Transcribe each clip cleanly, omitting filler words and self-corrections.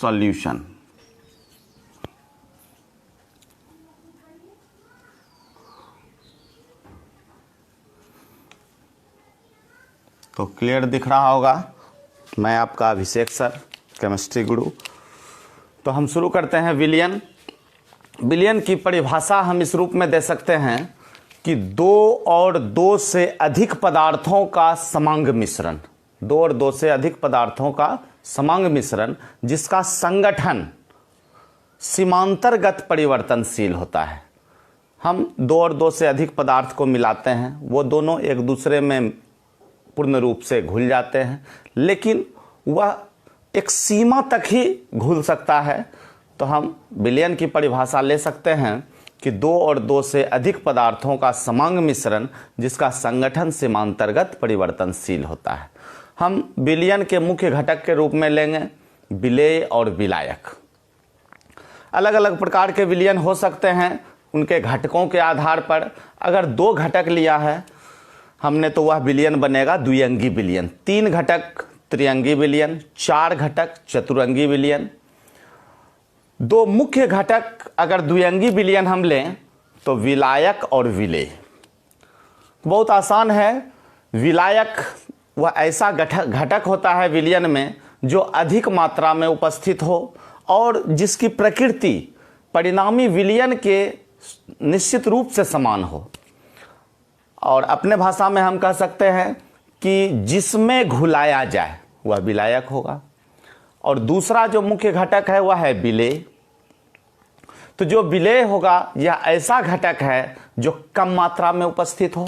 Solution. तो clear दिख रहा होगा। मैं आपका अभिषेक सर, केमिस्ट्री गुरु। तो हम शुरू करते हैं विलयन। विलयन की परिभाषा हम इस रूप में दे सकते हैं कि दो और दो से अधिक पदार्थों का समांग मिश्रण, दो और दो से अधिक पदार्थों का समांग मिश्रण जिसका संगठन सीमांतर्गत परिवर्तनशील होता है। हम दो और दो से अधिक पदार्थ को मिलाते हैं, वो दोनों एक दूसरे में पूर्ण रूप से घुल जाते हैं, लेकिन वह एक सीमा तक ही घुल सकता है। तो हम विलयन की परिभाषा ले सकते हैं कि दो और दो से अधिक पदार्थों का समांग मिश्रण जिसका संगठन सीमांतर्गत परिवर्तनशील होता है। हम विलयन के मुख्य घटक के रूप में लेंगे विलेय और विलायक। अलग अलग प्रकार के विलयन हो सकते हैं उनके घटकों के आधार पर। अगर दो घटक लिया है हमने तो वह विलयन बनेगा द्विअंगी विलयन। तीन घटक त्रिअंगी विलयन, चार घटक चतुरंगी विलयन। दो मुख्य घटक अगर द्विअंगी विलयन हम लें तो विलायक और विलेय। बहुत आसान है। विलायक वह ऐसा घटक होता है विलयन में जो अधिक मात्रा में उपस्थित हो और जिसकी प्रकृति परिणामी विलयन के निश्चित रूप से समान हो। और अपने भाषा में हम कह सकते हैं कि जिसमें घुलाया जाए वह विलायक होगा। और दूसरा जो मुख्य घटक है वह है विलेय। तो जो विलेय होगा यह ऐसा घटक है जो कम मात्रा में उपस्थित हो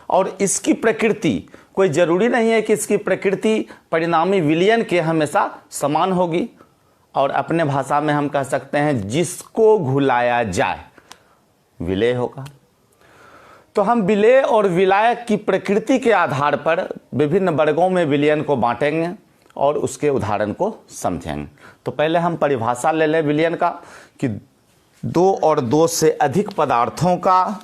और इसकी प्रकृति, कोई जरूरी नहीं है कि इसकी प्रकृति परिणामी विलयन के हमेशा समान होगी। और अपने भाषा में हम कह सकते हैं जिसको घुलाया जाए विलेय होगा। तो हम विलेय और विलायक की प्रकृति के आधार पर विभिन्न वर्गों में विलयन को बांटेंगे और उसके उदाहरण को समझेंगे। तो पहले हम परिभाषा ले लें विलयन का कि दो और दो से अधिक पदार्थों का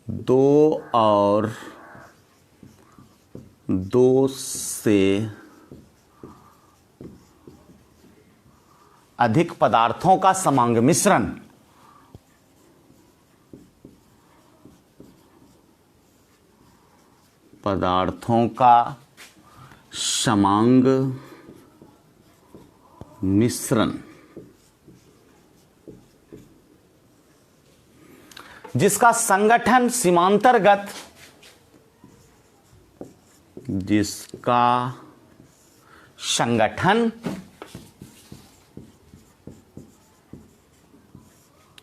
दो और दो से अधिक पदार्थों का समांग मिश्रण पदार्थों का समांग मिश्रण जिसका संगठन सीमांतर्गत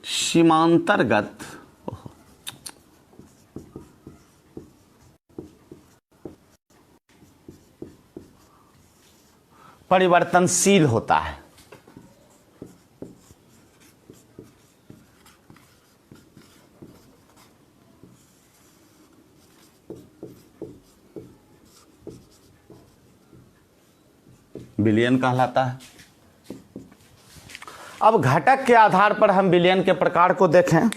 सीमांतर्गत परिवर्तनशील होता है। विलयन कहलाता है। अब घटक के आधार पर हम विलयन के प्रकार को देखें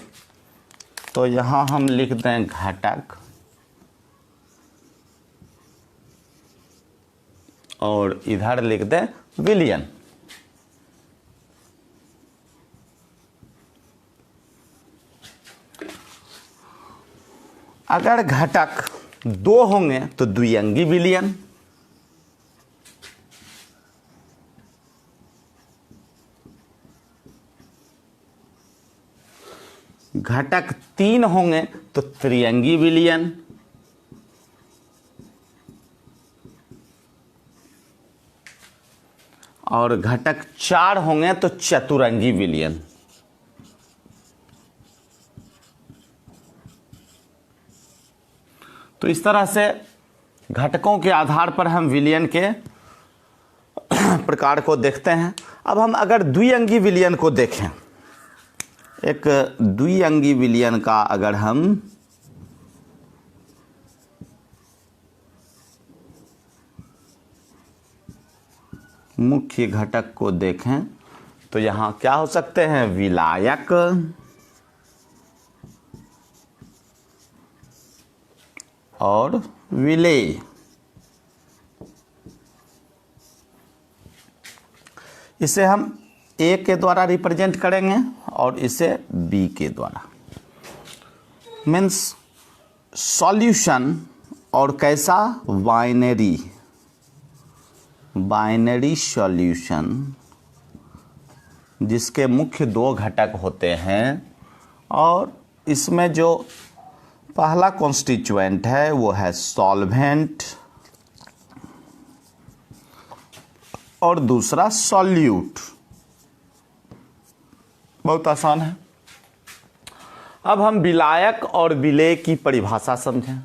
तो यहां हम लिख दें घटक और इधर लिख दें विलयन। अगर घटक दो होंगे तो द्विअंगी विलयन, घटक तीन होंगे तो त्रिअंगी विलयन, और घटक चार होंगे तो चतुरंगी विलयन। तो इस तरह से घटकों के आधार पर हम विलयन के प्रकार को देखते हैं। अब हम अगर द्विअंगी विलयन को देखें, एक द्विअंगी विलयन का अगर हम मुख्य घटक को देखें तो यहां क्या हो सकते हैं, विलायक और विलेय। इसे हम ए के द्वारा रिप्रेजेंट करेंगे और इसे बी के द्वारा। मीन्स सॉल्यूशन, और कैसा, बाइनरी, बाइनरी सॉल्यूशन, जिसके मुख्य दो घटक होते हैं, और इसमें जो पहला कॉन्स्टिट्यूएंट है वो है सॉल्वेंट और दूसरा सॉल्यूट। बहुत आसान है। अब हम विलायक और विलेय की परिभाषा समझें।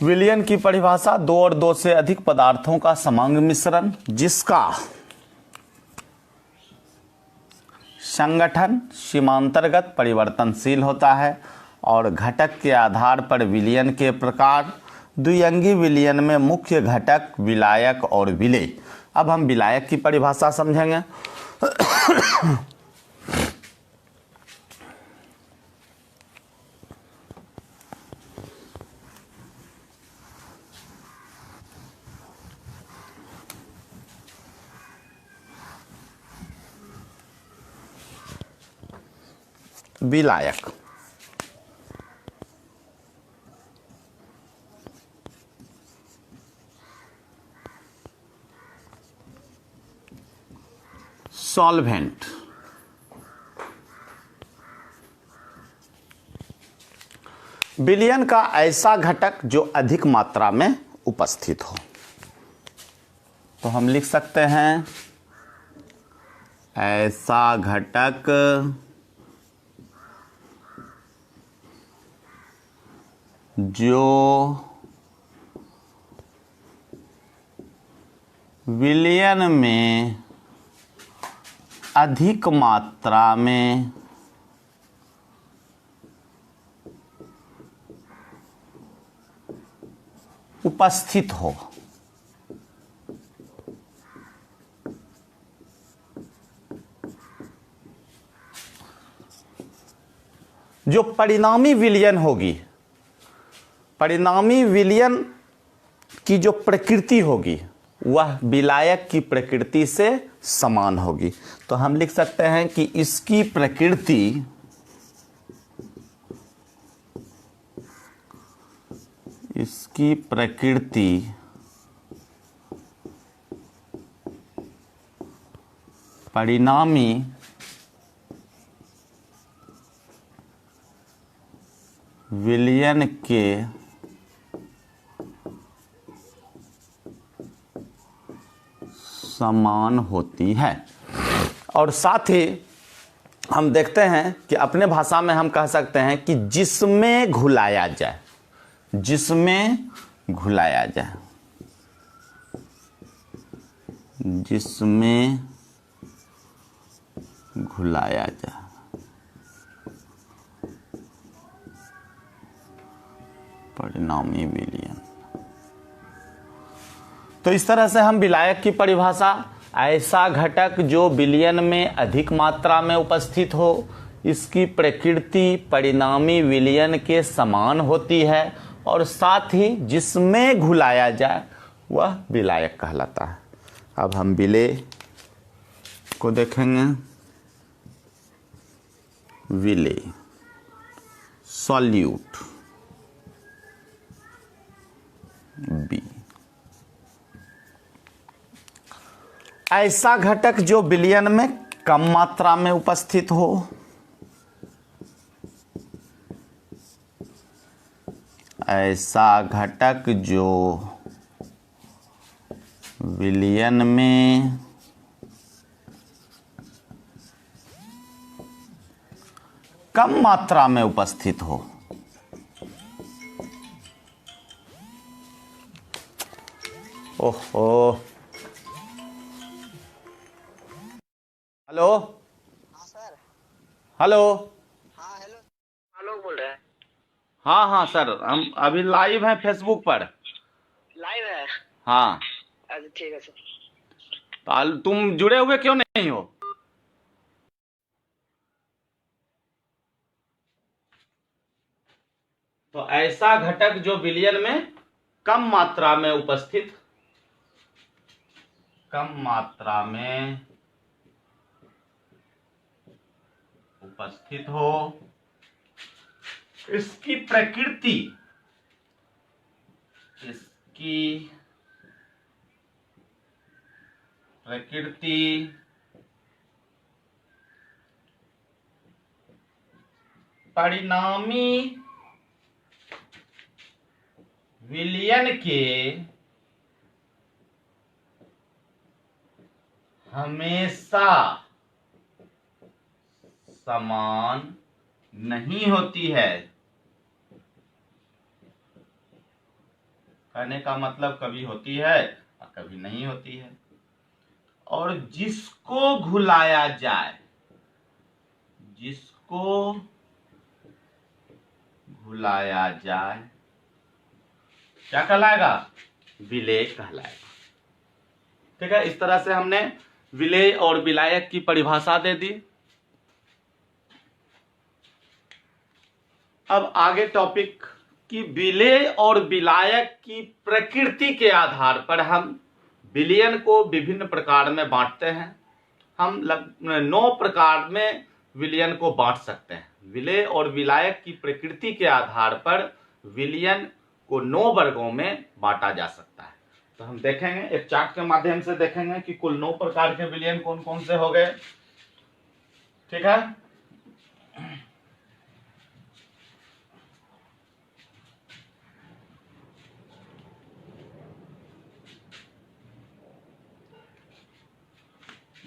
विलयन की परिभाषा दो और दो से अधिक पदार्थों का समांग मिश्रण जिसका संगठन सीमांतर्गत परिवर्तनशील होता है और घटक के आधार पर विलयन के प्रकार। द्विअंगी विलयन में मुख्य घटक विलायक और विलेय। अब हम विलायक की परिभाषा समझेंगे। विलायक सॉल्वेंट विलयन का ऐसा घटक जो अधिक मात्रा में उपस्थित हो। तो हम लिख सकते हैं ऐसा घटक जो विलयन में अधिक मात्रा में उपस्थित हो। जो परिणामी विलयन होगी, परिणामी विलयन की जो प्रकृति होगी वह विलायक की प्रकृति से समान होगी। तो हम लिख सकते हैं कि इसकी प्रकृति परिणामी विलयन के समान होती है। और साथ ही हम देखते हैं कि अपने भाषा में हम कह सकते हैं कि जिसमें घुलाया जाए, जिसमें घुलाया जाए, जिसमें घुलाया जाए, परिणामी विलयन। तो इस तरह से हम विलायक की परिभाषा, ऐसा घटक जो विलयन में अधिक मात्रा में उपस्थित हो, इसकी प्रकृति परिणामी विलयन के समान होती है और साथ ही जिसमें घुलाया जाए वह विलायक कहलाता है। अब हम विलेय को देखेंगे। विलेय सॉल्यूट बी, ऐसा घटक जो विलयन में कम मात्रा में उपस्थित हो, ऐसा घटक जो विलयन में कम मात्रा में उपस्थित हो। ओहो, हेलो। हाँ सर। हेलो। हाँ हेलो, आलोक बोल रहे हैं। हाँ हाँ सर, हम अभी लाइव हैं फेसबुक पर। लाइव है? हाँ। अच्छा ठीक है सर। तो तुम जुड़े हुए क्यों नहीं हो? तो ऐसा घटक जो विलयन में कम मात्रा में उपस्थित हो, इसकी प्रकृति परिणामी विलयन के हमेशा समान नहीं होती है। कहने का मतलब कभी होती है और कभी नहीं होती है। और जिसको घुलाया जाए, क्या कहलाएगा? विलेय कहलाएगा। ठीक है, इस तरह से हमने विलेय और विलायक की परिभाषा दे दी। अब आगे टॉपिक कि विलेय और विलायक की प्रकृति के आधार पर हम विलयन को विभिन्न प्रकार में बांटते हैं। हम 9 प्रकार में विलयन को बांट सकते हैं। विलेय और विलायक की प्रकृति के आधार पर विलयन को 9 वर्गों में बांटा जा सकता है। तो हम देखेंगे, एक चार्ट के माध्यम से देखेंगे कि कुल 9 प्रकार के विलयन कौन कौन से हो गए। ठीक है,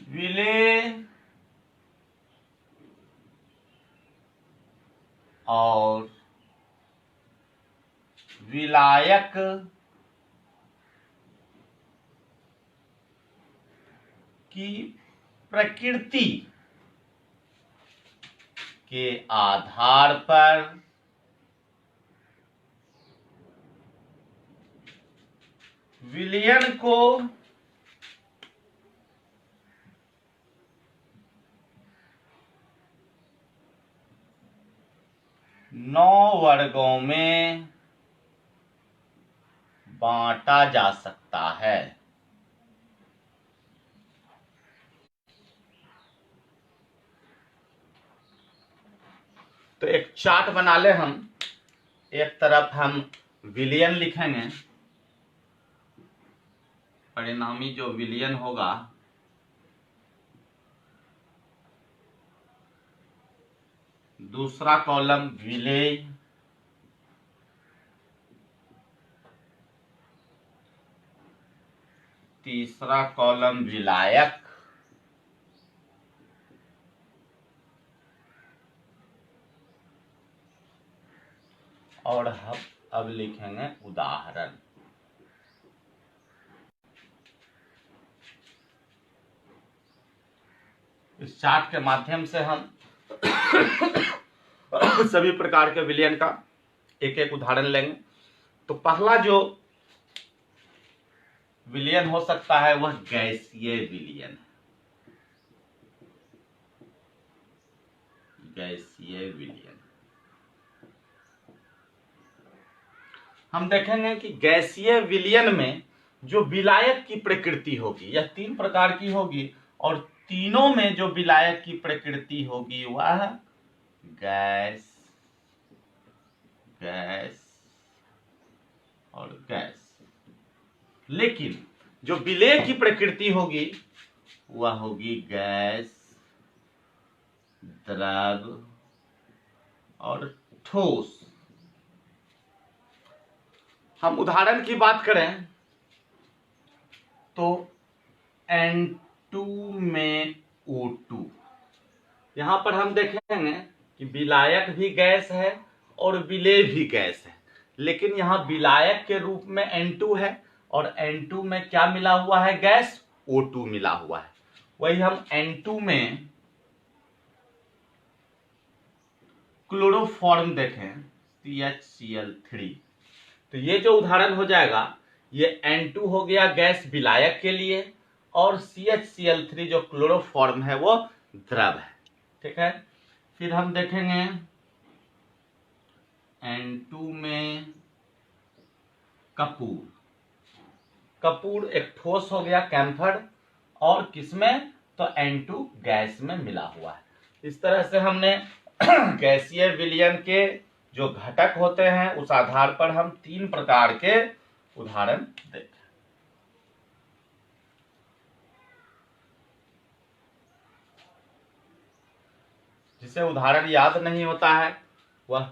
विलेय और विलायक की प्रकृति के आधार पर विलयन को 9 वर्गों में बांटा जा सकता है। तो एक चार्ट बना ले हम। एक तरफ हम विलयन लिखेंगे, परिणामी जो विलयन होगा दूसरा कॉलम विलेय, तीसरा कॉलम विलायक, और हम अब लिखेंगे उदाहरण। इस चार्ट के माध्यम से हम सभी प्रकार के विलयन का एक एक उदाहरण लेंगे। तो पहला जो विलयन हो सकता है वह गैसीय विलयन है। गैसीय विलयन हम देखेंगे कि गैसीय विलयन में जो विलायक की प्रकृति होगी यह 3 प्रकार की होगी, और तीनों में जो विलायक की प्रकृति होगी वह गैस, गैस और गैस। लेकिन जो विलेय की प्रकृति होगी वह होगी गैस, द्रव और ठोस। हम उदाहरण की बात करें तो N2 में O2। यहां पर हम देखेंगे कि विलायक भी गैस है और विलेय भी गैस है, लेकिन यहां विलायक के रूप में N2 है और N2 में क्या मिला हुआ है? गैस, O2 मिला हुआ है। वही हम N2 में क्लोरोफॉर्म देखें, CHCl3, तो ये जो उदाहरण हो जाएगा ये N2 हो गया गैस विलायक के लिए, और CHCl3 जो क्लोरोफॉर्म है वो द्रव है। ठीक है, फिर हम देखेंगे N2 में कपूर। कपूर एक ठोस हो गया कैम्फर, और किसमें, तो N2 गैस में मिला हुआ है। इस तरह से हमने गैसीय विलयन के जो घटक होते हैं उस आधार पर हम 3 प्रकार के उदाहरण देखें। जिसे उदाहरण याद नहीं होता है वह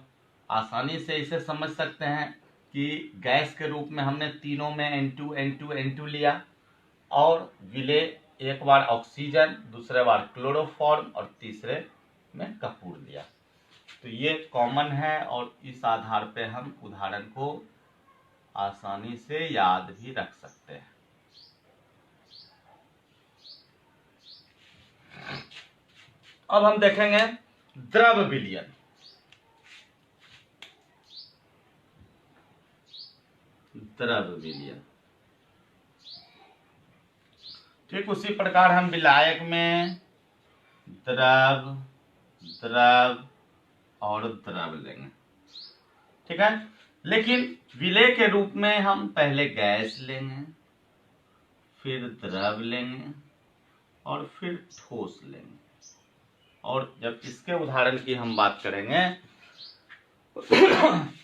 आसानी से इसे समझ सकते हैं कि गैस के रूप में हमने तीनों में N2 N2 N2 लिया, और विलेय एक बार ऑक्सीजन, दूसरे बार क्लोरोफॉर्म और तीसरे में कपूर लिया। तो ये कॉमन है और इस आधार पे हम उदाहरण को आसानी से याद भी रख सकते हैं। अब हम देखेंगे द्रव विलयन। द्रव विलयन ठीक उसी प्रकार हम विलायक में द्रव, द्रव और द्रव लेंगे, ठीक है। लेकिन विलेय के रूप में हम पहले गैस लेंगे, फिर द्रव लेंगे और फिर ठोस लेंगे। और जब इसके उदाहरण की हम बात करेंगे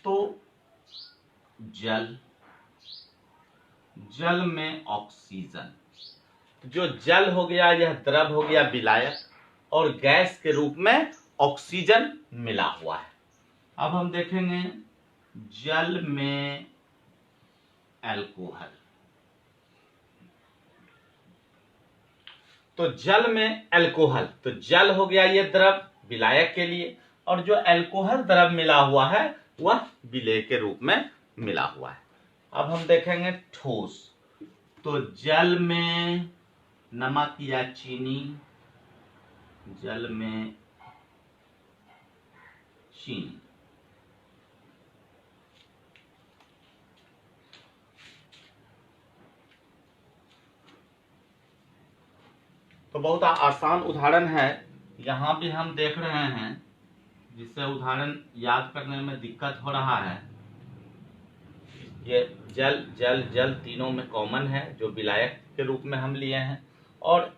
तो जल, जल में ऑक्सीजन, जो जल हो गया यह द्रव हो गया विलायक, और गैस के रूप में ऑक्सीजन मिला हुआ है। अब हम देखेंगे जल में अल्कोहल। तो जल में अल्कोहल, तो जल हो गया ये द्रव विलायक के लिए, और जो अल्कोहल द्रव मिला हुआ है वह विलेय के रूप में मिला हुआ है। अब हम देखेंगे ठोस। तो जल में नमक या चीनी, जल में चीनी। तो बहुत आसान उदाहरण है, यहां भी हम देख रहे हैं, जिससे उदाहरण याद करने में दिक्कत हो रहा है। ये जल जल जल तीनों में कॉमन है, जो विलायक के रूप में हम लिए हैं, और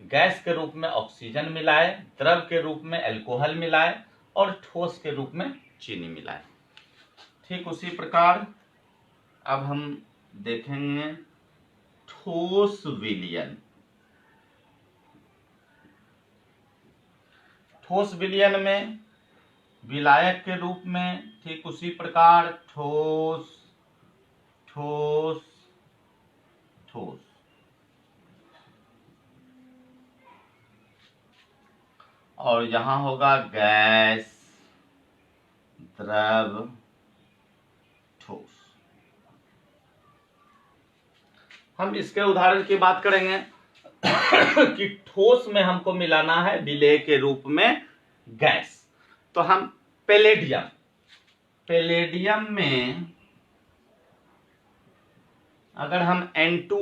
गैस के रूप में ऑक्सीजन मिलाए, द्रव के रूप में अल्कोहल मिलाए और ठोस के रूप में चीनी मिलाए। ठीक उसी प्रकार अब हम देखेंगे ठोस विलयन। ठोस विलयन में विलायक के रूप में ठीक उसी प्रकार ठोस, ठोस, ठोस, और यहां होगा गैस, द्रव, ठोस। हम इसके उदाहरण की बात करेंगे कि ठोस में हमको मिलाना है विलेय के रूप में गैस। तो हम पैलेडियम, पैलेडियम में अगर हम N2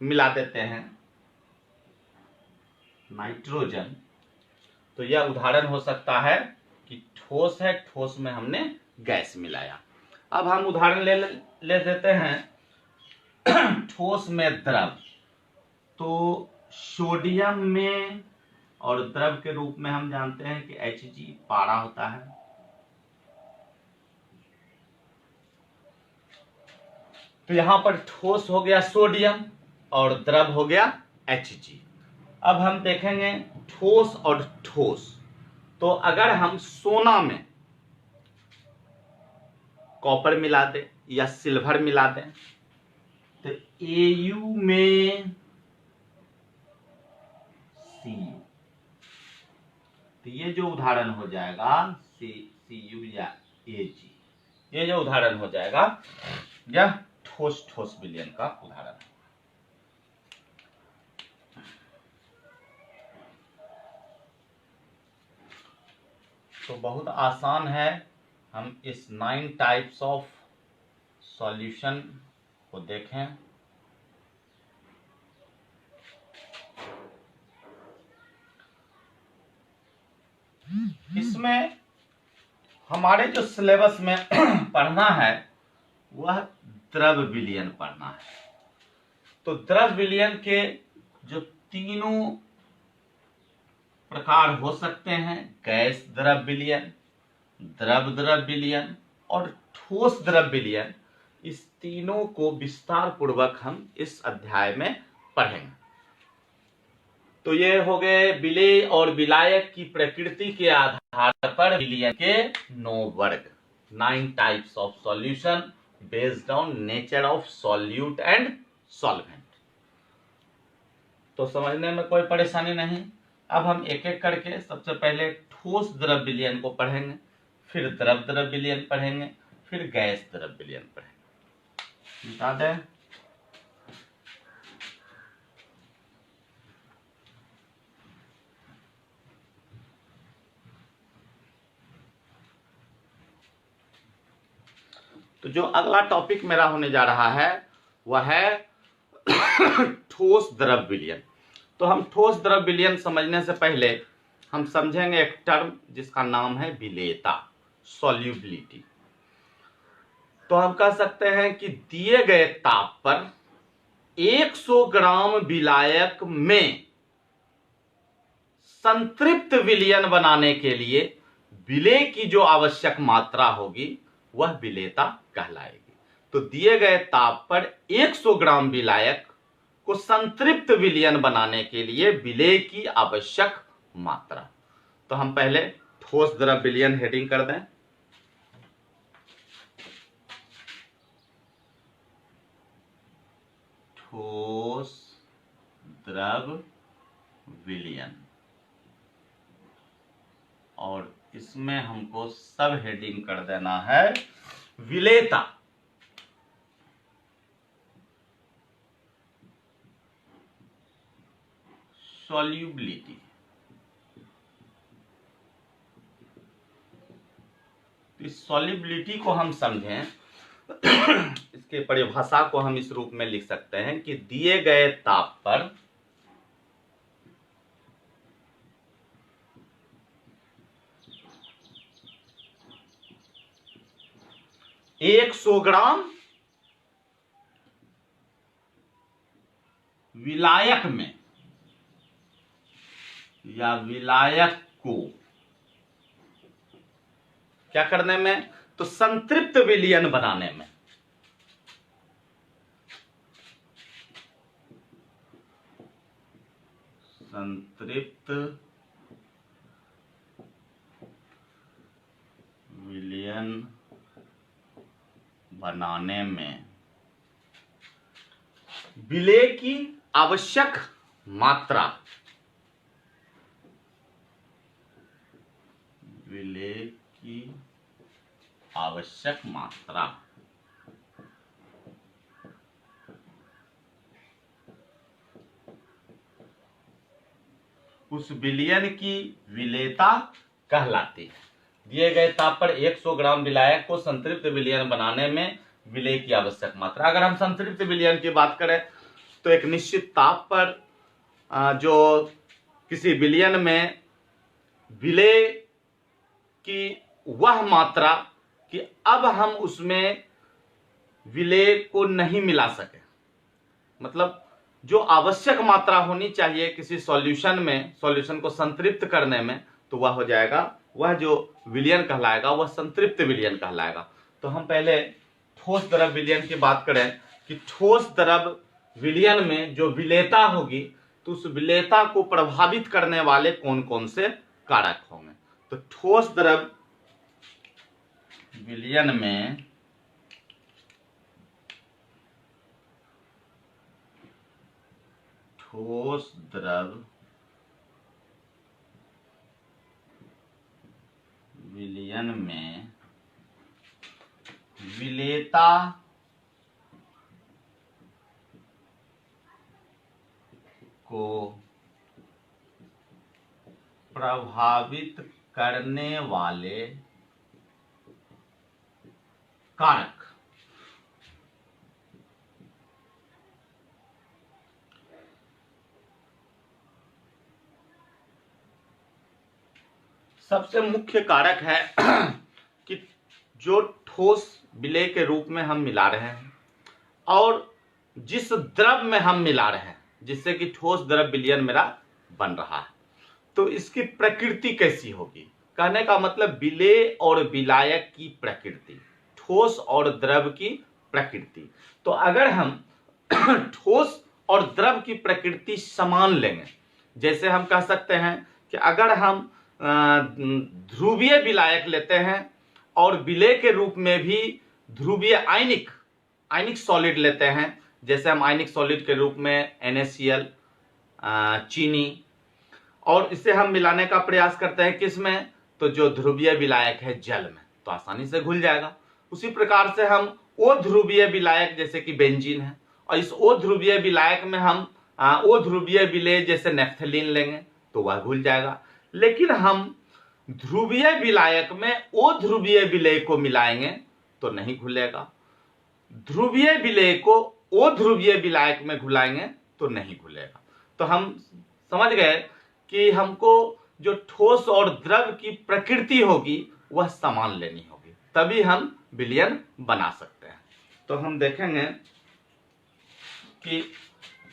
मिला देते हैं नाइट्रोजन, तो यह उदाहरण हो सकता है कि ठोस है, ठोस में हमने गैस मिलाया। अब हम उदाहरण ले देते हैं ठोस में द्रव। तो सोडियम में, और द्रव के रूप में हम जानते हैं कि Hg पारा होता है। तो यहां पर ठोस हो गया सोडियम और द्रव हो गया Hg। अब हम देखेंगे ठोस और ठोस। तो अगर हम सोना में कॉपर मिला दें या सिल्वर मिला दें, तो Au में Cu, तो ये जो उदाहरण हो जाएगा Cu या Ag, ये जो उदाहरण हो जाएगा यह ठोस ठोस विलयन का उदाहरण है। तो बहुत आसान है, हम इस 9 टाइप्स ऑफ सॉल्यूशन को देखें। इसमें हमारे जो सिलेबस में पढ़ना है वह द्रव विलयन पढ़ना है। तो द्रव विलयन के जो तीनों प्रकार हो सकते हैं, गैस द्रव विलयन, द्रव द्रव विलयन और ठोस द्रव विलयन, इस तीनों को विस्तार पूर्वक हम इस अध्याय में पढ़ेंगे। तो ये हो गए विलेय और विलायक की प्रकृति के आधार पर विलयन के 9 वर्ग, 9 types of solution based on nature of solute and solvent. तो समझने में कोई परेशानी नहीं। अब हम एक एक करके सबसे पहले ठोस द्रव विलयन को पढ़ेंगे, फिर द्रव द्रव विलयन पढ़ेंगे, फिर गैस द्रव विलयन पढ़ेंगे। बता दें तो जो अगला टॉपिक मेरा होने जा रहा है वह है ठोस द्रव विलयन। तो हम ठोस द्रव विलयन समझने से पहले हम समझेंगे एक टर्म जिसका नाम है विलेयता, सॉल्युबिलिटी। तो हम कह सकते हैं कि दिए गए ताप पर 100 ग्राम विलायक में संतृप्त विलयन बनाने के लिए विलेय की जो आवश्यक मात्रा होगी वह विलेयता कहलाएगी। तो दिए गए ताप पर 100 ग्राम विलायक को संतृप्त विलयन बनाने के लिए विलेय की आवश्यक मात्रा। तो हम पहले ठोस द्रव विलयन हेडिंग कर दें। ठोस द्रव विलयन, और इसमें हमको सब हेडिंग कर देना है विलेयता। सॉल्युबिलिटी। इस सॉल्युबिलिटी को हम समझें, इसके परिभाषा को हम इस रूप में लिख सकते हैं कि दिए गए ताप पर 100 ग्राम विलायक में या विलायक को क्या करने में, तो संतृप्त विलयन बनाने में संतृप्त विलयन बनाने में विलेय की आवश्यक मात्रा, विलेय की आवश्यक मात्रा उस विलयन की विलेयता कहलाती है। दिए गए ताप पर 100 ग्राम विलायक को संतृप्त विलयन बनाने में विलेय की आवश्यक मात्रा। अगर हम संतृप्त विलयन की बात करें तो एक निश्चित ताप पर जो किसी विलयन में विलेय की वह मात्रा कि अब हम उसमें विलेय को नहीं मिला सके, मतलब जो आवश्यक मात्रा होनी चाहिए किसी सॉल्यूशन में, सॉल्यूशन को संतृप्त करने में, तो वह हो जाएगा, वह जो विलयन कहलाएगा वह संतृप्त विलयन कहलाएगा। तो हम पहले ठोस द्रव विलयन की बात करें कि ठोस द्रव विलयन में जो विलेयता होगी तो उस विलेयता को प्रभावित करने वाले कौन कौन से कारक होंगे। तो ठोस द्रव विलयन में ठोस द्रव विलयन में विलेयता को प्रभावित करने वाले कारक सबसे मुख्य कारक है कि जो ठोस विलेय के रूप में हम मिला रहे हैं और जिस द्रव में हम मिला रहे हैं, जिससे कि ठोस द्रव विलयन मेरा बन रहा है, तो इसकी प्रकृति कैसी होगी। कहने का मतलब विलेय और विलायक की प्रकृति, ठोस और द्रव की प्रकृति। तो अगर हम ठोस और द्रव की प्रकृति समान लेंगे, जैसे हम कह सकते हैं कि अगर हम ध्रुवीय विलायक लेते हैं और विलेय के रूप में भी ध्रुवीय आयनिक सॉलिड लेते हैं, जैसे हम आयनिक सॉलिड के रूप में NaCl, चीनी, और इसे हम मिलाने का प्रयास करते हैं किसमें, तो जो ध्रुवीय विलायक है जल में, तो आसानी से घुल जाएगा। उसी प्रकार से हम ओ ध्रुवीय विलायक जैसे कि बेंजीन है, और इस ओ ध्रुवीय विलायक में हम ओ ध्रुवीय विलेय जैसे नेफ्थलीन लेंगे तो वह घुल जाएगा। लेकिन हम ध्रुवीय विलायक में ओ ध्रुवीय विलेय को मिलाएंगे तो नहीं घुलेगा, ध्रुवीय विलेय को ओ ध्रुवीय विलायक में घुलाएंगे तो नहीं घुलेगा। तो हम समझ गए कि हमको जो ठोस और द्रव की प्रकृति होगी वह समान लेनी होगी, तभी हम विलयन बना सकते हैं। तो हम देखेंगे कि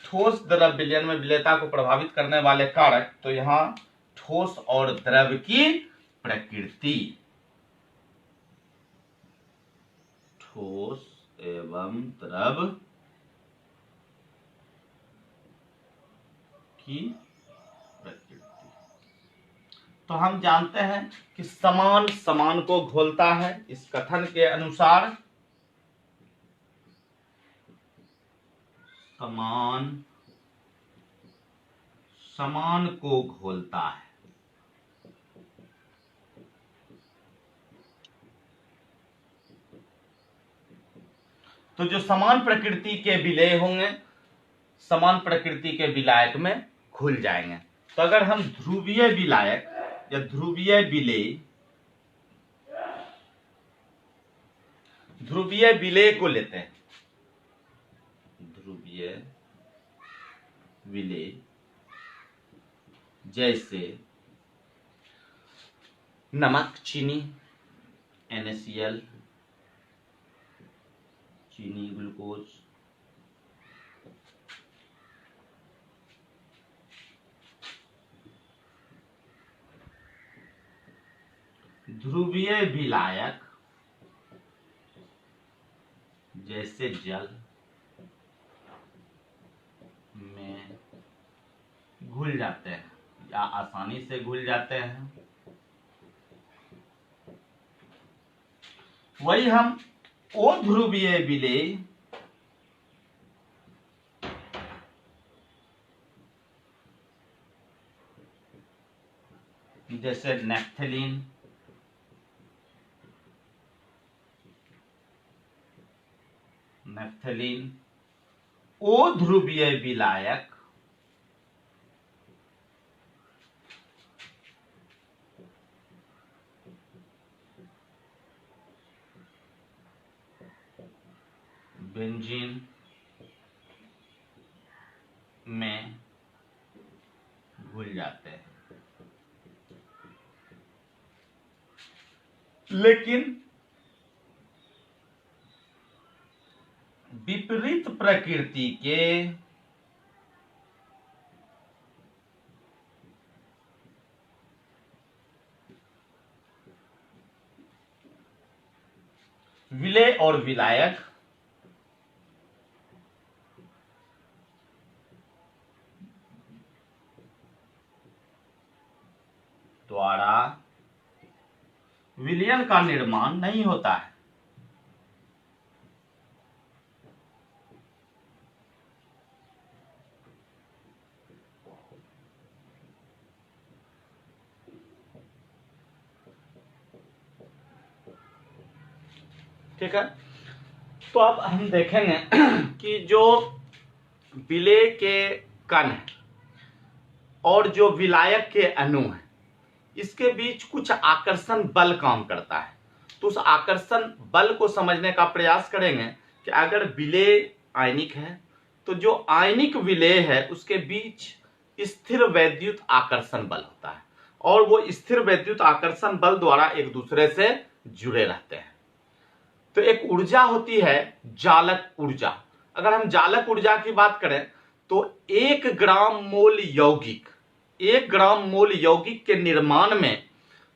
ठोस द्रव विलयन में विलेयता को प्रभावित करने वाले कारक, तो यहां ठोस और द्रव की प्रकृति, ठोस एवं द्रव की प्रकृति। तो हम जानते हैं कि समान समान को घोलता है। इस कथन के अनुसार समान समान को घोलता है। तो जो समान प्रकृति के विलेय होंगे समान प्रकृति के विलायक में घुल जाएंगे। तो अगर हम ध्रुवीय विलायक या ध्रुवीय विलेय को लेते हैं, ध्रुवीय विलेय जैसे नमक, चीनी, NaCl, चीनी, ग्लूकोज, ध्रुवीय विलायक जैसे जल में घुल जाते हैं या आसानी से घुल जाते हैं। वही हम ओ ध्रुवीय विलेय जैसे नेफ्थलीन, ओ ध्रुवीय विलायक बेंजीन में घुल जाते हैं। लेकिन विपरीत प्रकृति के विलेय और विलायक द्वारा विलयन का निर्माण नहीं होता है। ठीक है, तो अब हम देखेंगे कि जो विलेय के कण है और जो विलायक के अणु है इसके बीच कुछ आकर्षण बल काम करता है। तो उस आकर्षण बल को समझने का प्रयास करेंगे कि अगर विलेय आयनिक है तो जो आयनिक विलेय है उसके बीच स्थिर वैद्युत आकर्षण बल होता है और वो स्थिर वैद्युत आकर्षण बल द्वारा एक दूसरे से जुड़े रहते हैं। तो एक ऊर्जा होती है जालक ऊर्जा। अगर हम जालक ऊर्जा की बात करें तो 1 ग्राम मोल यौगिक के निर्माण में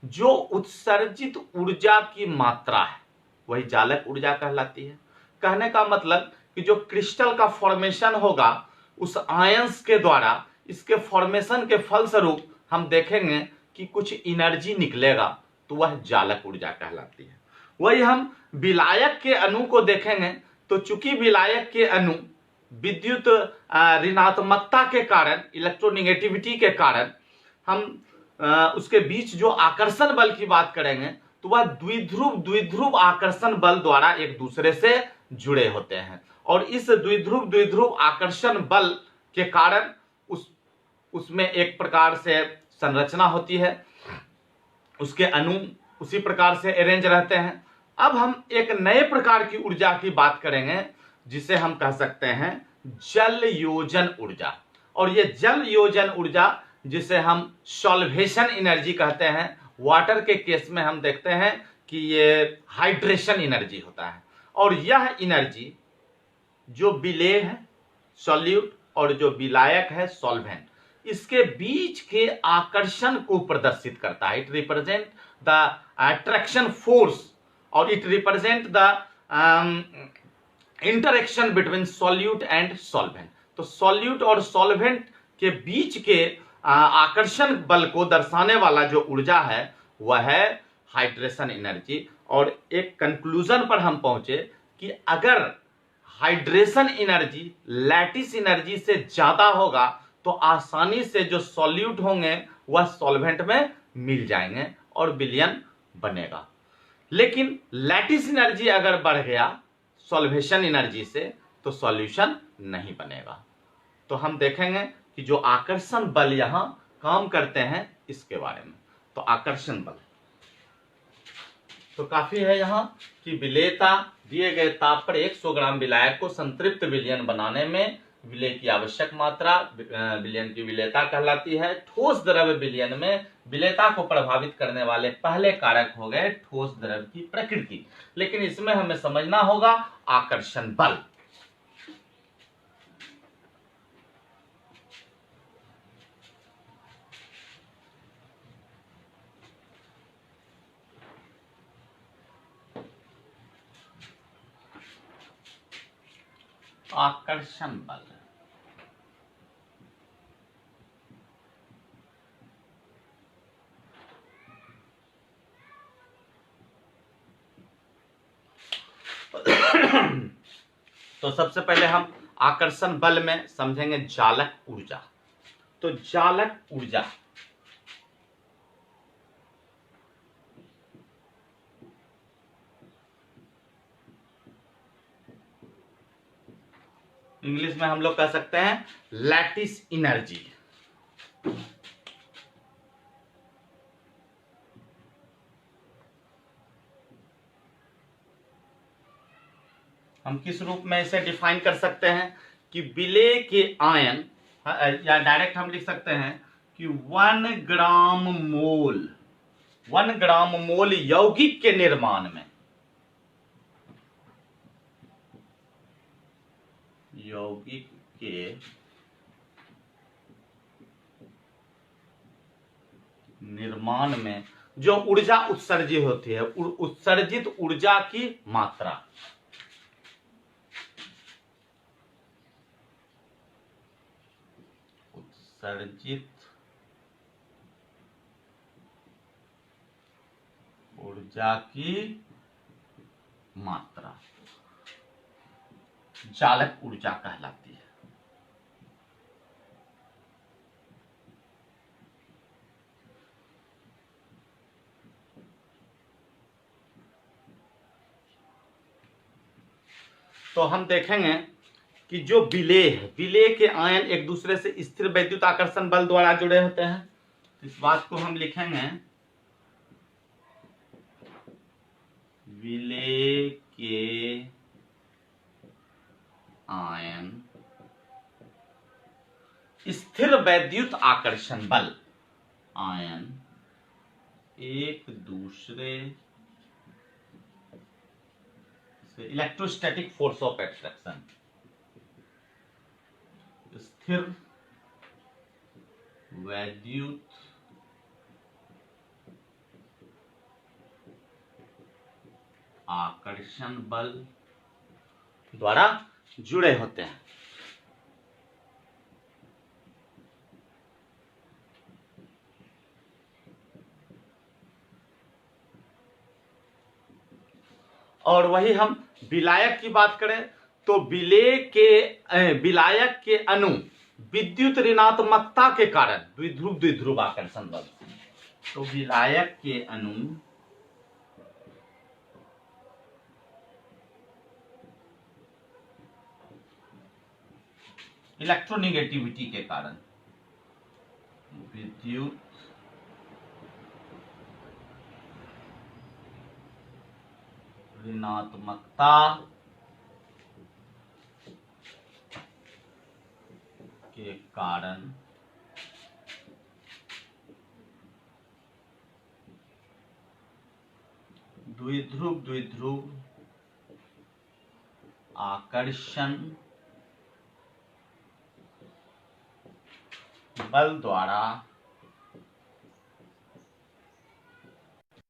जो उत्सर्जित ऊर्जा की मात्रा है वही जालक ऊर्जा कहलाती है। कहने का मतलब कि जो क्रिस्टल का फॉर्मेशन होगा उस आयंस के द्वारा, इसके फॉर्मेशन के फलस्वरूप हम देखेंगे कि कुछ एनर्जी निकलेगा, तो वह जालक ऊर्जा कहलाती है। वही हम विलायक के अणु को देखेंगे तो चूंकि विलायक के अणु विद्युत ऋणात्मकता के कारण, इलेक्ट्रोनिगेटिविटी के कारण हम उसके बीच जो आकर्षण बल की बात करेंगे तो वह द्विध्रुव आकर्षण बल द्वारा एक दूसरे से जुड़े होते हैं। और इस द्विध्रुव आकर्षण बल के कारण उसमें एक प्रकार से संरचना होती है, उसके अणु उसी प्रकार से अरेंज रहते हैं। अब हम एक नए प्रकार की ऊर्जा की बात करेंगे जिसे हम कह सकते हैं जल योजन ऊर्जा। और ये जल योजन ऊर्जा जिसे हम सॉल्वेशन एनर्जी कहते हैं, वाटर के केस में हम देखते हैं कि ये हाइड्रेशन एनर्जी होता है। और यह एनर्जी जो विलेय है सॉल्यूट और जो विलायक है सॉल्वेंट, इसके बीच के आकर्षण को प्रदर्शित करता है। It represent the attraction force और it represent the interaction between solute and solvent. तो सॉल्यूट और सॉल्वेंट के बीच के आकर्षण बल को दर्शाने वाला जो ऊर्जा है वह है हाइड्रेशन एनर्जी। और एक कंक्लूजन पर हम पहुंचे कि अगर हाइड्रेशन एनर्जी लैटिस एनर्जी से ज्यादा होगा तो आसानी से जो सॉल्यूट होंगे वह सॉल्वेंट में मिल जाएंगे और विलयन बनेगा। लेकिन लैटिस एनर्जी अगर बढ़ गया सॉल्वेशन एनर्जी से तो सॉल्यूशन नहीं बनेगा। तो हम देखेंगे कि जो आकर्षण बल यहां काम करते हैं इसके बारे में। तो आकर्षण बल तो काफी है यहां कि विलेयता दिए गए ताप पर 100 ग्राम विलायक को संतृप्त विलयन बनाने में विलेय की आवश्यक मात्रा विलयन की विलेयता कहलाती है। ठोस द्रव्य विलयन में विलेयता को प्रभावित करने वाले पहले कारक हो गए ठोस द्रव्य की प्रकृति। लेकिन इसमें हमें समझना होगा आकर्षण बल। आकर्षण बल तो सबसे पहले हम आकर्षण बल में समझेंगे जालक ऊर्जा। तो जालक ऊर्जा इंग्लिश में हम लोग कह सकते हैं लैटिस एनर्जी। हम किस रूप में इसे डिफाइन कर सकते हैं कि विलेय के आयन, या डायरेक्ट हम लिख सकते हैं कि 1 ग्राम मोल यौगिक के निर्माण में यौगिक के निर्माण में जो ऊर्जा उत्सर्जित होती है, उत्सर्जित ऊर्जा की मात्रा, उत्सर्जित ऊर्जा की मात्रा जालक ऊर्जा कहलाती है। तो हम देखेंगे कि जो विलेय है, विलेय के आयन एक दूसरे से स्थिर वैद्युत आकर्षण बल द्वारा जुड़े होते हैं। इस बात को हम लिखेंगे विलेय के आयन स्थिर वैद्युत आकर्षण बल, आयन एक दूसरे इलेक्ट्रोस्टैटिक फोर्स ऑफ एट्रैक्शन, स्थिर वैद्युत आकर्षण बल द्वारा जुड़े होते हैं। और वही हम विलायक की बात करें तो विलायक के अणु विद्युत ऋणात्मकता के कारण द्विध्रुव द्विध्रुव आकर्षण बल, तो विलायक के अणु इलेक्ट्रोनिगेटिविटी के कारण विद्युत ऋणात्मकता के कारण द्विध्रुव द्विध्रुव आकर्षण बल द्वारा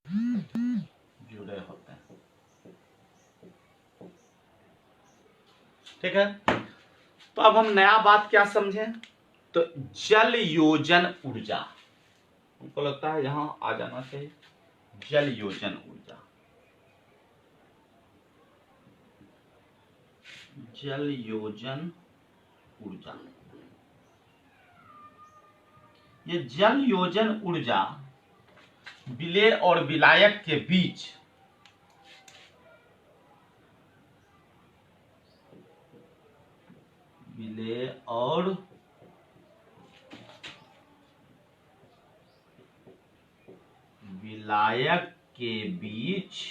जुड़े होते हैं। ठीक है, तो अब हम नया बात क्या समझें, तो जल योजन ऊर्जा, हमको लगता है यहां आ जाना चाहिए, जल योजन ऊर्जा। जल योजन ऊर्जा, ये जल योजन ऊर्जा विलेय और विलायक के बीच विलेय और विलायक के बीच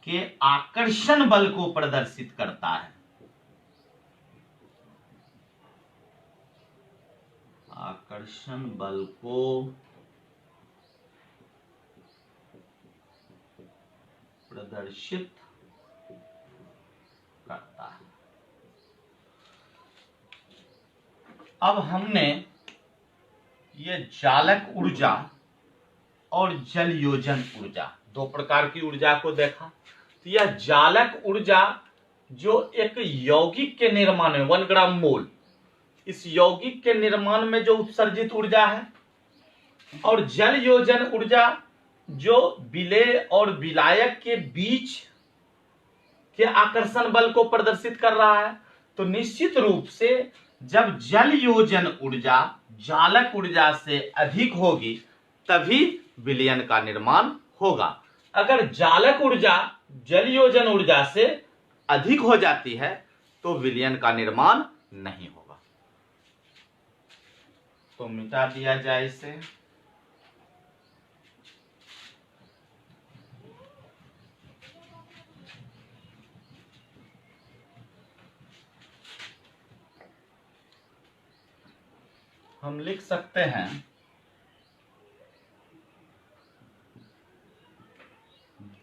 के आकर्षण बल को प्रदर्शित करता है। आकर्षण बल को प्रदर्शित करता है। अब हमने ये चालक ऊर्जा और जल योजन ऊर्जा, दो प्रकार की ऊर्जा को देखा। तो यह चालक ऊर्जा जो एक यौगिक के निर्माण में 1 ग्राम मोल, इस यौगिक के निर्माण में जो उत्सर्जित ऊर्जा है, और जल योजन ऊर्जा जो विलेय और विलायक के बीच के आकर्षण बल को प्रदर्शित कर रहा है। तो निश्चित रूप से जब जल योजन ऊर्जा चालक ऊर्जा से अधिक होगी तभी विलयन का निर्माण होगा। अगर चालक ऊर्जा जल योजन ऊर्जा से अधिक हो जाती है तो विलयन का निर्माण नहीं होगा। तो मिटा दिया जाए इसे। हम लिख सकते हैं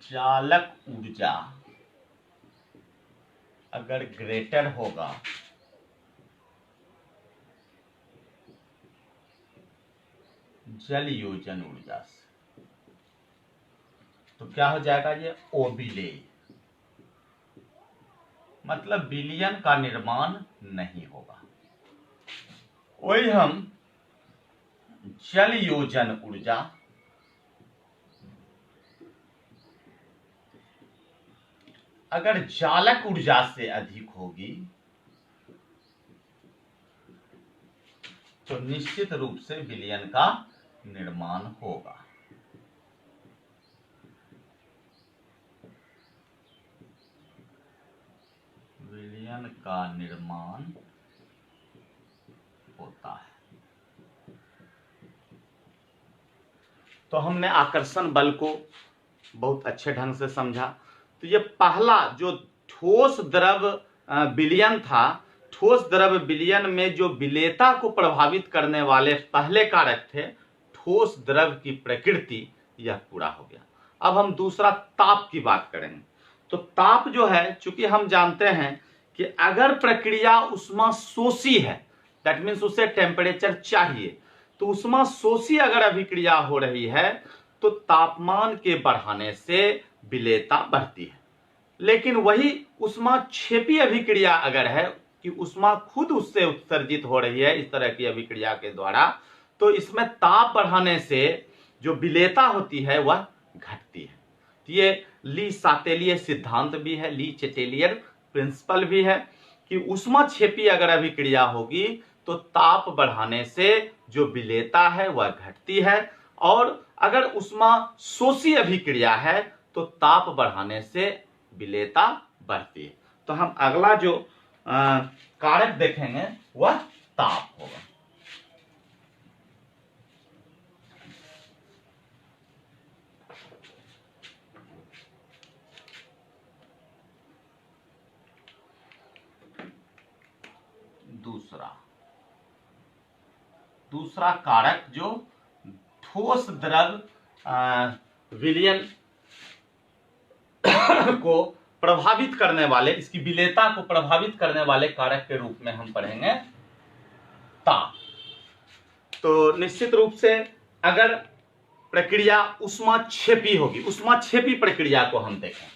चालक ऊर्जा अगर ग्रेटर होगा जल योजन ऊर्जा से तो क्या हो जाएगा, ये ओबिलेय, मतलब विलयन का निर्माण नहीं होगा। वही हम जल योजन ऊर्जा अगर चालक ऊर्जा से अधिक होगी तो निश्चित रूप से विलयन का निर्माण होगा। विलयन का निर्माण होता है। तो हमने आकर्षण बल को बहुत अच्छे ढंग से समझा। तो ये पहला जो ठोस द्रव विलयन था, ठोस द्रव विलयन में जो विलेयता को प्रभावित करने वाले पहले कारक थे ठोस द्रव की प्रकृति, यह पूरा हो गया। अब हम दूसरा ताप की बात करेंगे। तो ताप जो है, चूंकि हम जानते हैं कि अगर प्रक्रिया उष्मा शोषी है, दैट मीन्स उसे टेम्परेचर चाहिए, तो उष्मा शोषी अगर अभिक्रिया हो रही है तो तापमान के बढ़ाने से विलेयता बढ़ती है। लेकिन वही उष्माक्षेपी अभिक्रिया अगर है कि उष्मा खुद उससे उत्सर्जित हो रही है इस तरह की अभिक्रिया के द्वारा, तो इसमें ताप बढ़ाने से जो विलेयता होती है वह घटती है। तो ये ली सातेलिय सिद्धांत भी है, ली चेटेलियर प्रिंसिपल भी है कि उष्माक्षेपी अगर अभिक्रिया होगी तो ताप बढ़ाने से जो विलेयता है वह घटती है, और अगर उष्मा शोषी अभिक्रिया है तो ताप बढ़ाने से विलेयता बढ़ती है। तो हम अगला जो कारक देखेंगे वह ताप होगा। दूसरा कारक जो ठोस द्रव विलयन को प्रभावित करने वाले, इसकी विलेयता को प्रभावित करने वाले कारक के रूप में हम पढ़ेंगे ताप। तो निश्चित रूप से अगर प्रक्रिया उष्माक्षेपी होगी, उष्माक्षेपी प्रक्रिया को हम देखें,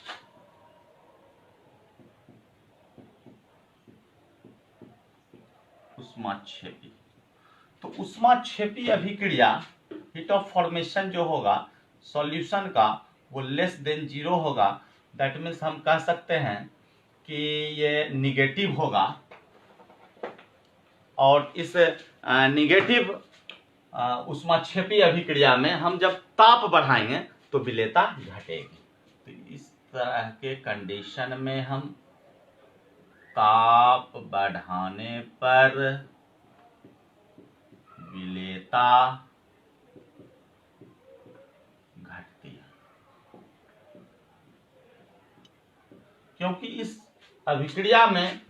उष्माक्षेपी, तो उष्माक्षेपी अभिक्रिया हीट ऑफ फॉर्मेशन जो होगा सॉल्यूशन का वो लेस देन 0 होगा। दैट मीन्स हम कह सकते हैं कि ये निगेटिव होगा, और इस निगेटिव उष्माक्षेपी अभिक्रिया में हम जब ताप बढ़ाएंगे तो विलेयता घटेगी। तो इस तरह के कंडीशन में हम ताप बढ़ाने पर विलेयता घटती है, क्योंकि इस अभिक्रिया में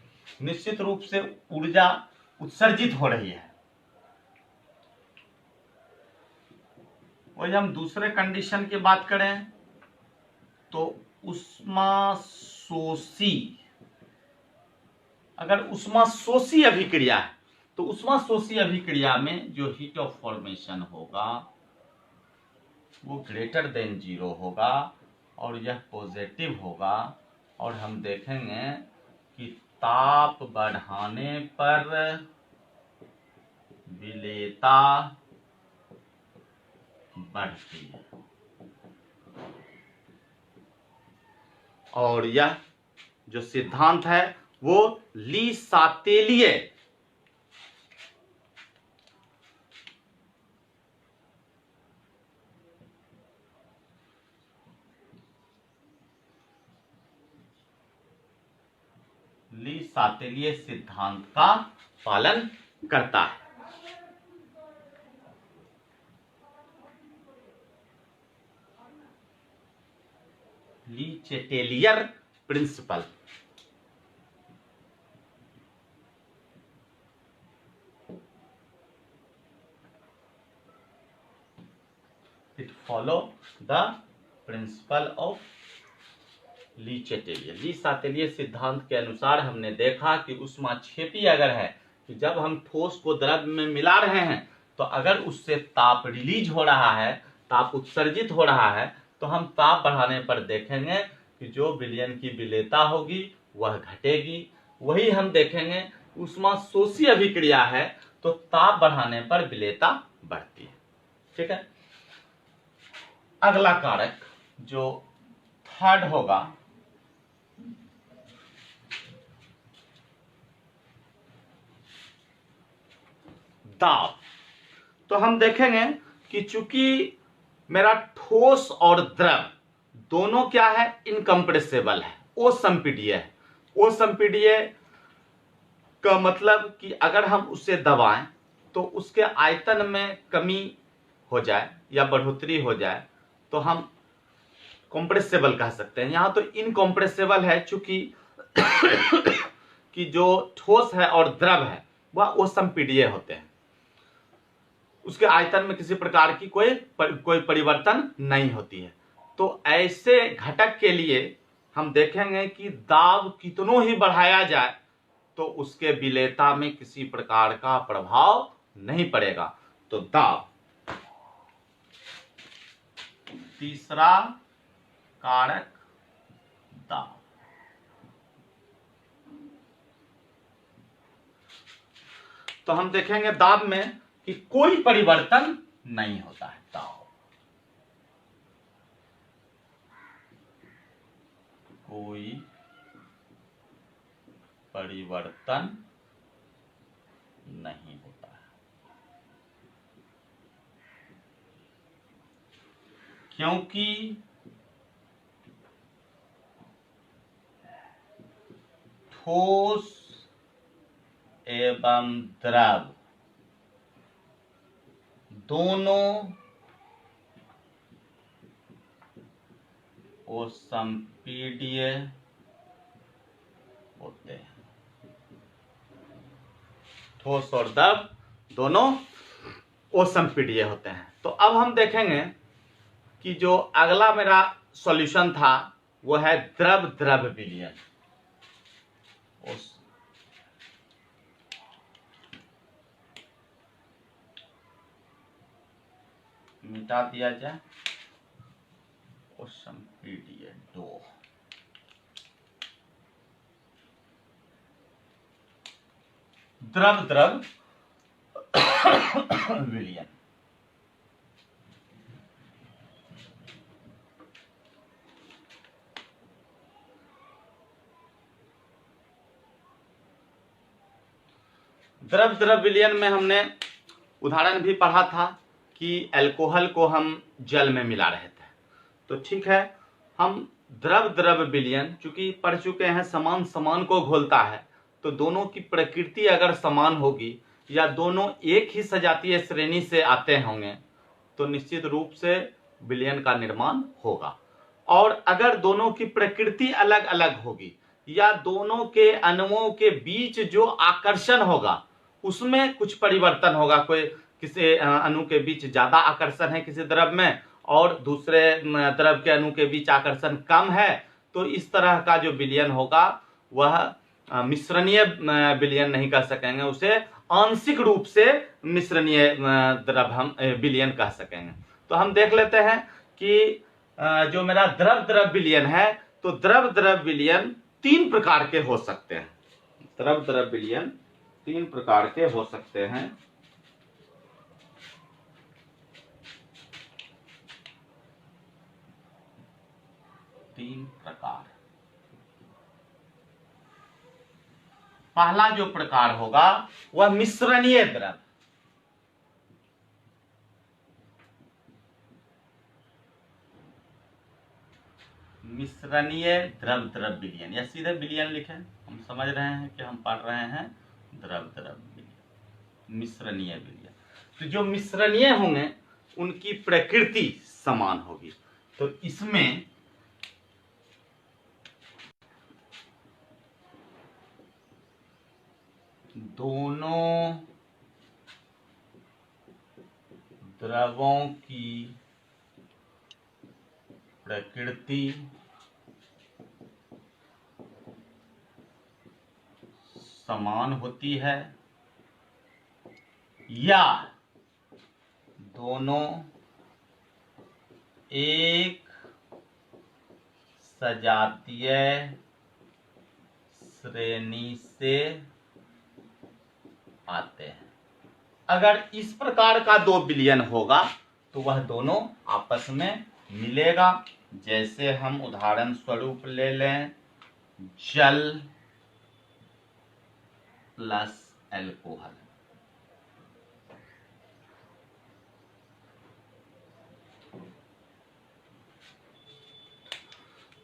निश्चित रूप से ऊर्जा उत्सर्जित हो रही है। वही हम दूसरे कंडीशन की बात करें तो उष्मा शोषी, अगर उष्मा शोषी अभिक्रिया है तो उष्मा शोषी अभिक्रिया में जो हीट ऑफ फॉर्मेशन होगा वो ग्रेटर देन 0 होगा, और यह पॉजिटिव होगा, और हम देखेंगे कि ताप बढ़ाने पर विलेयता बढ़ती है, और यह जो सिद्धांत है वो ली सातेलिय सिद्धांत का पालन करता है। Le Chatelier principle. It follow the principle of Le Chatelier. Le Chatelier सिद्धांत के अनुसार हमने देखा कि उष्माक्षेपी अगर है कि जब हम ठोस को द्रव में मिला रहे हैं तो अगर उससे ताप रिलीज हो रहा है, ताप उत्सर्जित हो रहा है, तो हम ताप बढ़ाने पर देखेंगे कि जो विलयन की विलेयता होगी वह घटेगी। वही हम देखेंगे उष्मा शोषी अभिक्रिया है तो ताप बढ़ाने पर विलेयता बढ़ती है। ठीक है, अगला कारक जो थर्ड होगा दाब। तो हम देखेंगे कि चूंकि मेरा ठोस और द्रव दोनों क्या है, इनकम्प्रेसिबल है, असंपीड्य है। असंपीड्य का मतलब कि अगर हम उसे दबाएं तो उसके आयतन में कमी हो जाए या बढ़ोतरी हो जाए तो हम कॉम्प्रेसेबल कह सकते हैं। यहां तो इनकॉम्प्रेसेबल है, चूंकि कि जो ठोस है और द्रव है वह असंपीड्य होते हैं। उसके आयतन में किसी प्रकार की कोई परिवर्तन नहीं होती है। तो ऐसे घटक के लिए हम देखेंगे कि दाब कितनों ही बढ़ाया जाए तो उसके विलेयता में किसी प्रकार का प्रभाव नहीं पड़ेगा। तो दाब, तीसरा कारक दाब। तो हम देखेंगे दाब में कि कोई परिवर्तन नहीं होता है। दाब, कोई परिवर्तन नहीं होता है, क्योंकि ठोस एवं द्रव दोनों असंपीड्य होते हैं। ठोस और द्रव दोनों असंपीड्य होते हैं। तो अब हम देखेंगे कि जो अगला मेरा सॉल्यूशन था वो है द्रव द्रव विलयन। मिटा दिया जाए, असंपीड्य दो। द्रव द्रव विलयन। द्रव द्रव विलयन में हमने उदाहरण भी पढ़ा था कि अल्कोहल को हम जल में मिला रहे थे। तो ठीक है, हम द्रव द्रव विलयन चूंकि पढ़ चुके हैं, समान समान को घोलता है, तो दोनों की प्रकृति अगर समान होगी या दोनों एक ही सजातीय श्रेणी से आते होंगे तो निश्चित रूप से विलयन का निर्माण होगा। और अगर दोनों की प्रकृति अलग अलग होगी या दोनों के अणुओं के बीच जो आकर्षण होगा उसमें कुछ परिवर्तन होगा, कोई किसी अणु के बीच ज्यादा आकर्षण है किसी द्रव में और दूसरे द्रव के अणु के बीच आकर्षण कम है, तो इस तरह का जो विलयन होगा वह मिश्रणीय विलयन नहीं कर सकेंगे, उसे आंशिक रूप से मिश्रणीय द्रव हम विलयन कह सकेंगे। तो हम देख लेते हैं कि जो मेरा द्रव द्रव विलयन है, तो द्रव द्रव विलयन तीन प्रकार के हो सकते हैं। द्रव द्रव विलयन तीन प्रकार के हो सकते हैं। तीन प्रकार। पहला जो प्रकार होगा वह मिश्रणीय द्रव। मिश्रणीय द्रव द्रव विलयन या सीधे विलयन लिखें, हम समझ रहे हैं कि हम पढ़ रहे हैं द्रव द्रव विलयन, मिश्रणीय विलयन। तो जो मिश्रणीय होंगे उनकी प्रकृति समान होगी। तो इसमें दोनों द्रवों की प्रकृति समान होती है या दोनों एक सजातीय श्रेणी से आते हैं। अगर इस प्रकार का दो विलयन होगा तो वह दोनों आपस में मिलेगा। जैसे हम उदाहरण स्वरूप ले लें जल प्लस अल्कोहल।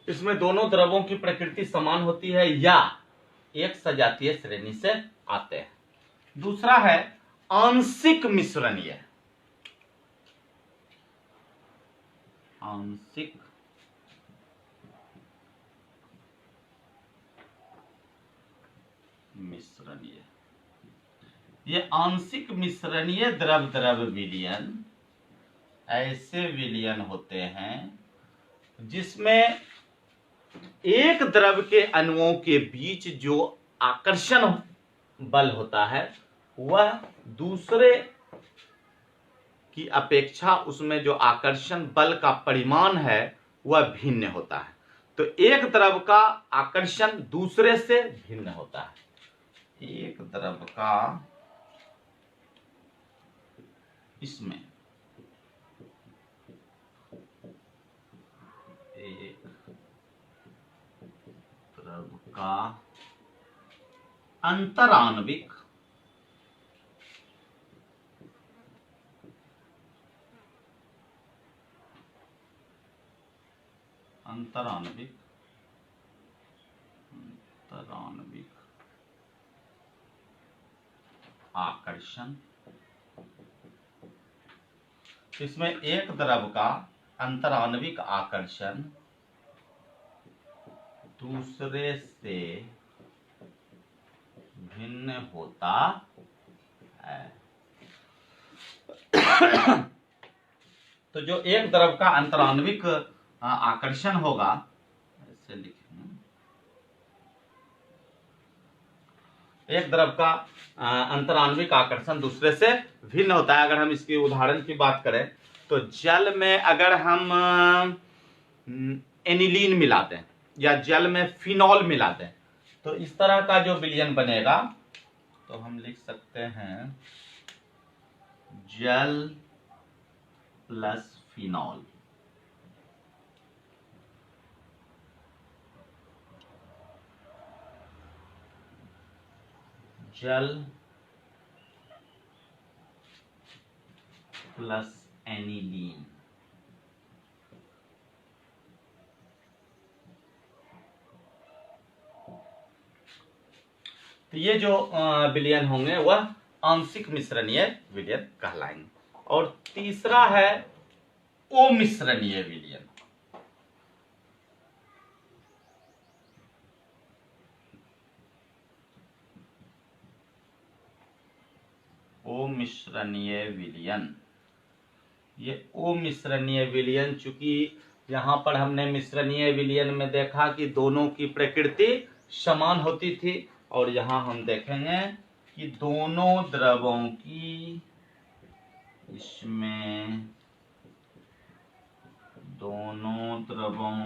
इसमें दोनों द्रवों की प्रकृति समान होती है या एक सजातीय श्रेणी से आते हैं। दूसरा है आंशिक मिश्रणीय। आंशिक मिश्रणीय ये आंशिक मिश्रणीय द्रव द्रव विलयन ऐसे विलयन होते हैं जिसमें एक द्रव के अणुओं के बीच जो आकर्षण बल होता है वह दूसरे की अपेक्षा उसमें जो आकर्षण बल का परिमाण है वह भिन्न होता है। तो एक द्रव का आकर्षण दूसरे से भिन्न होता है। एक द्रव का इसमें एक द्रव का अंतराण्विक आकर्षण, इसमें एक द्रव का अंतराण्विक आकर्षण दूसरे से भिन्न होता है। तो जो एक द्रव का अंतराण्विक आकर्षण होगा, ऐसे लिखेंगे, एक द्रव का अंतराण्विक आकर्षण दूसरे से भिन्न होता है। अगर हम इसके उदाहरण की बात करें तो जल में अगर हम एनिलीन मिलाते हैं या जल में फिनॉल मिलाते हैं तो इस तरह का जो विलयन बनेगा तो हम लिख सकते हैं जल प्लस फिनॉल। जल प्लस एनिलीन। तो ये जो विलयन होंगे वह आंशिक मिश्रणीय विलयन कहलाएंगे। और तीसरा है अमिश्रणीय विलयन। अमिश्रणीय विलयन, ये अमिश्रणीय विलयन, चूंकि यहां पर हमने मिश्रणीय विलयन में देखा कि दोनों की प्रकृति समान होती थी और यहां हम देखेंगे कि दोनों द्रवों की इसमें दोनों द्रवों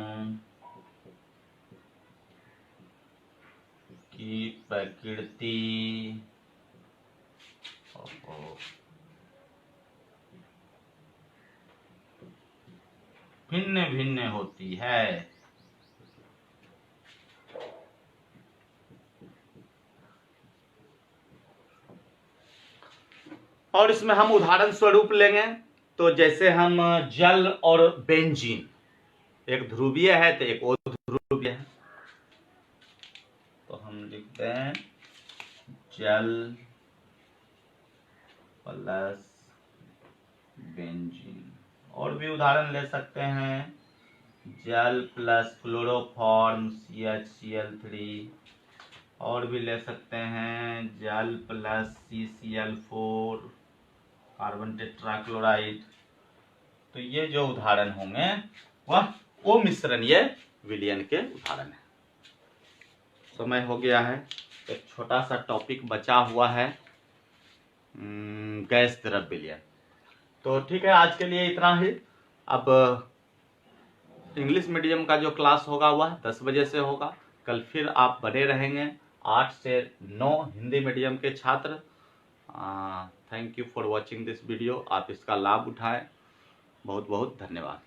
की प्रकृति भिन्न भिन्न होती है। और इसमें हम उदाहरण स्वरूप लेंगे तो जैसे हम जल और बेंजीन, एक ध्रुवीय है तो एक अध्रुवीय है, तो हम लिखते हैं जल प्लस बेंजीन। और भी उदाहरण ले सकते हैं जल प्लस क्लोरोफॉर्म CH3, और भी ले सकते हैं जल प्लस CCl4 कार्बन टेट्राक्लोराइड। तो ये जो उदाहरण होंगे वह अमिश्रणीय विलयन के उदाहरण है। समय हो गया है, एक छोटा सा टॉपिक बचा हुआ है गैस द्रव विलयन। तो ठीक है, आज के लिए इतना ही। अब इंग्लिश मीडियम का जो क्लास होगा वह 10 बजे से होगा। कल फिर आप बने रहेंगे 8 से 9 हिंदी मीडियम के छात्र। Thank you for watching this video. आप इसका लाभ उठाएं। बहुत बहुत धन्यवाद।